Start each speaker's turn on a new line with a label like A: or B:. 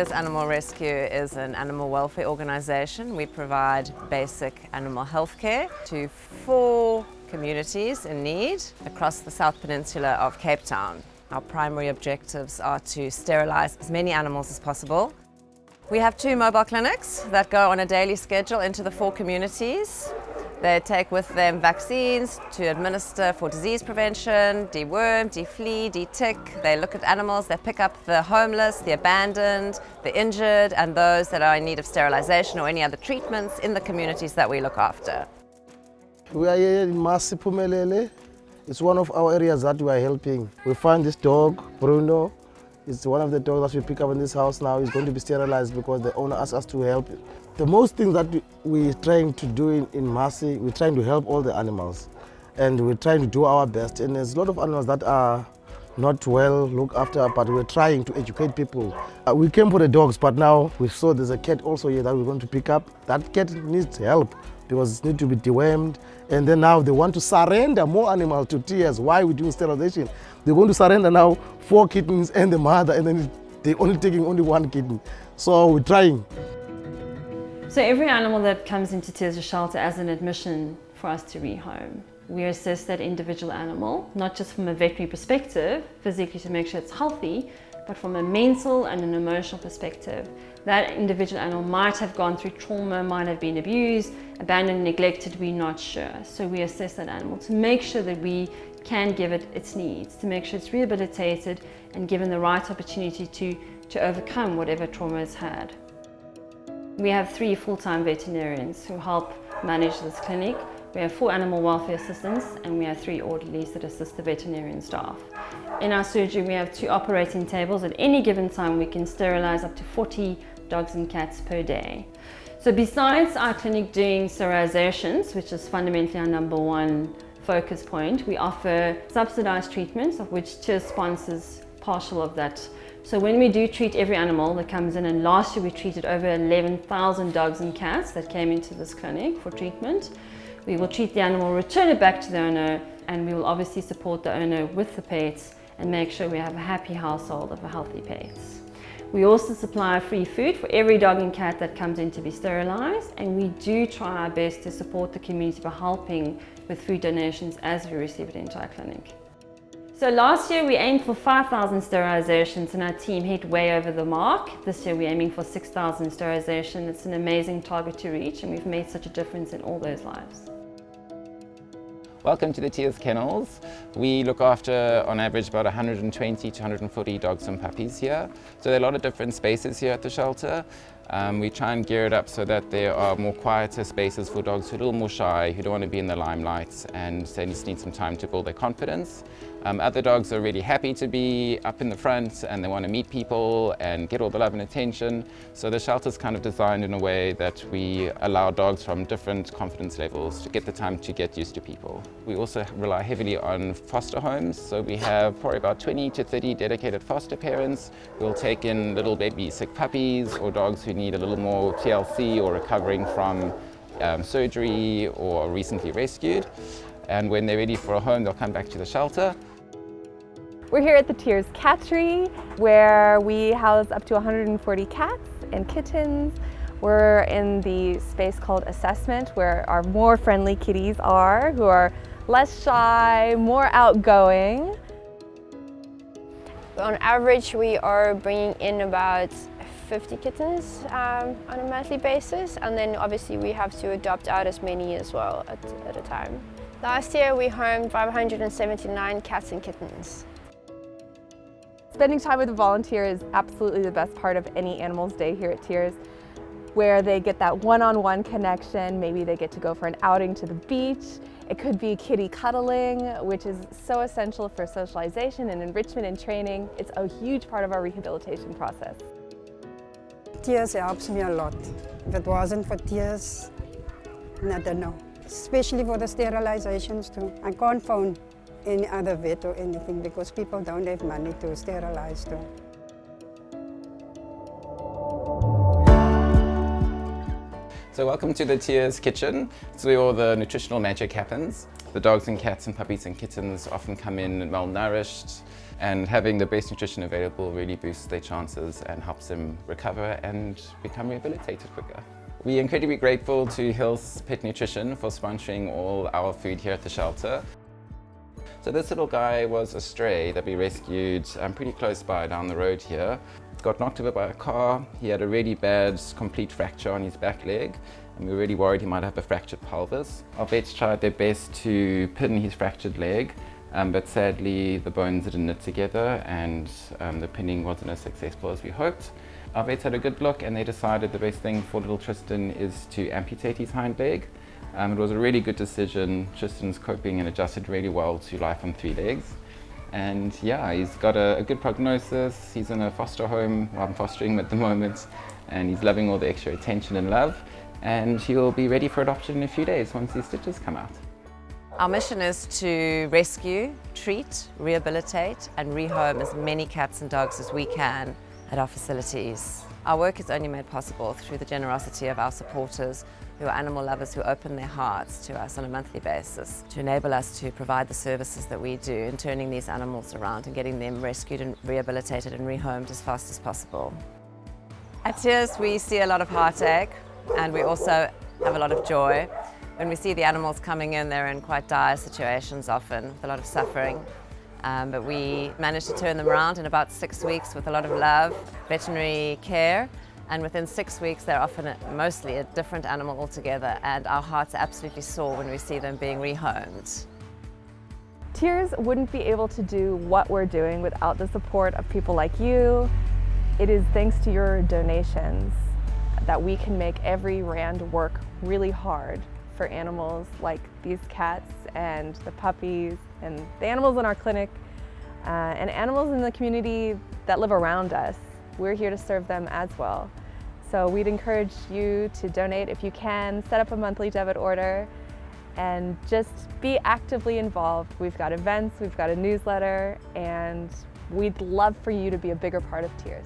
A: Tears Animal Rescue is an animal welfare organisation. We provide basic animal health care to 4 communities in need across the South Peninsula of Cape Town. Our primary objectives are to sterilise as many animals as possible. We have 2 mobile clinics that go on a daily schedule into the 4 communities. They take with them vaccines to administer for disease prevention, deworm, deflea, detick. They look at animals, they pick up the homeless, the abandoned, the injured, and those that are in need of sterilisation or any other treatments in the communities that we look after.
B: We are here in Masi Phumelele. It's one of our areas that we are helping. We find this dog, Bruno. It's one of the dogs that we pick up in this house now. He's going to be sterilised because the owner asked us to help. The most thing that we're trying to do in Masi, we're trying to help all the animals. And we're trying to do our best. And there's a lot of animals that are not well looked after, but we're trying to educate people. We came for the dogs, but now we saw there's a cat also here that we're going to pick up. That cat needs help because it needs to be dewormed. And then now they want to surrender more animals to Tears. Why are we doing sterilisation? They're going to surrender now 4 kittens and the mother, and then they're only taking only 1 kitten. So we're trying.
C: So every animal that comes into Tears shelter as an admission for us to rehome, we assess that individual animal, not just from a veterinary perspective, physically to make sure it's healthy, but from a mental and an emotional perspective. That individual animal might have gone through trauma, might have been abused, abandoned, neglected, we're not sure. So we assess that animal to make sure that we can give it its needs, to make sure it's rehabilitated and given the right opportunity to overcome whatever trauma it's had. We have 3 full-time veterinarians who help manage this clinic. We have 4 animal welfare assistants and we have 3 orderlies that assist the veterinarian staff. In our surgery we have 2 operating tables. At any given time we can sterilise up to 40 dogs and cats per day. So besides our clinic doing sterilisations, which is fundamentally our number 1 focus point, we offer subsidised treatments, of which Tears sponsors partial of that. So when we do treat every animal that comes in, and last year we treated over 11,000 dogs and cats that came into this clinic for treatment, we will treat the animal, return it back to the owner, and we will obviously support the owner with the pets and make sure we have a happy household of healthy pets. We also supply free food for every dog and cat that comes in to be sterilised, and we do try our best to support the community by helping with food donations as we receive it into our clinic. So last year we aimed for 5,000 sterilisations and our team hit way over the mark. This year we're aiming for 6,000 sterilisations. It's an amazing target to reach and we've made such a difference in all those lives.
D: Welcome to the Tears Kennels. We look after, on average, about 120 to 140 dogs and puppies here. So there are a lot of different spaces here at the shelter. We try and gear it up so that there are more quieter spaces for dogs who are a little more shy, who don't want to be in the limelight, and they just need some time to build their confidence. Other dogs are really happy to be up in the front and they want to meet people and get all the love and attention. So the shelter's kind of designed in a way that we allow dogs from different confidence levels to get the time to get used to people. We also rely heavily on foster homes. So we have probably about 20 to 30 dedicated foster parents who will take in little baby sick puppies or dogs who need a little more TLC or recovering from surgery or recently rescued. And when they're ready for a home, they'll come back to the shelter.
E: We're here at the Tears Cattery, where we house up to 140 cats and kittens. We're in the space called Assessment, where our more friendly kitties are, who are less shy, more outgoing.
F: On average, we are bringing in about 50 kittens on a monthly basis, and then obviously we have to adopt out as many as well at a time. Last year we homed 579 cats and kittens.
E: Spending time with a volunteer is absolutely the best part of any animal's day here at Tears, where they get that one-on-one connection. Maybe they get to go for an outing to the beach. It could be kitty cuddling, which is so essential for socialization and enrichment and training. It's a huge part of our rehabilitation process.
G: Tears helps me a lot. If it wasn't for Tears, I don't know. Especially for the sterilizations too. I can't phone any other vet or anything because people don't have money to sterilize too.
D: So welcome to the Tears Kitchen. It's where all the nutritional magic happens. The dogs and cats and puppies and kittens often come in malnourished, And having the best nutrition available really boosts their chances and helps them recover and become rehabilitated quicker. We're incredibly grateful to Hills Pet Nutrition for sponsoring all our food here at the shelter. So this little guy was a stray that we rescued pretty close by down the road here. Got knocked over by a car. He had a really bad complete fracture on his back leg, and we were really worried he might have a fractured pelvis. Our vets tried their best to pin his fractured leg, but sadly the bones didn't knit together and the pinning wasn't as successful as we hoped. Our vets had a good look and they decided the best thing for little Tristan is to amputate his hind leg. It was a really good decision. Tristan's coping and adjusted really well to life on 3 legs. And yeah, he's got a good prognosis. He's in a foster home. Well, I'm fostering him at the moment, and he's loving all the extra attention and love. And he'll be ready for adoption in a few days once these stitches come out.
A: Our mission is to rescue, treat, rehabilitate and rehome as many cats and dogs as we can at our facilities. Our work is only made possible through the generosity of our supporters, who are animal lovers who open their hearts to us on a monthly basis to enable us to provide the services that we do in turning these animals around and getting them rescued and rehabilitated and rehomed as fast as possible. At Tears we see a lot of heartache, and we also have a lot of joy. When we see the animals coming in, they're in quite dire situations often, with a lot of suffering. But we managed to turn them around in about 6 weeks with a lot of love, veterinary care, and within 6 weeks they're often mostly a different animal altogether, and our hearts are absolutely sore when we see them being rehomed.
E: Tears wouldn't be able to do what we're doing without the support of people like you. It is thanks to your donations that we can make every rand work really hard for animals like these cats and the puppies and the animals in our clinic and animals in the community that live around us. We're here to serve them as well. So we'd encourage you to donate if you can, set up a monthly debit order, and just be actively involved. We've got events, we've got a newsletter, and we'd love for you to be a bigger part of Tears.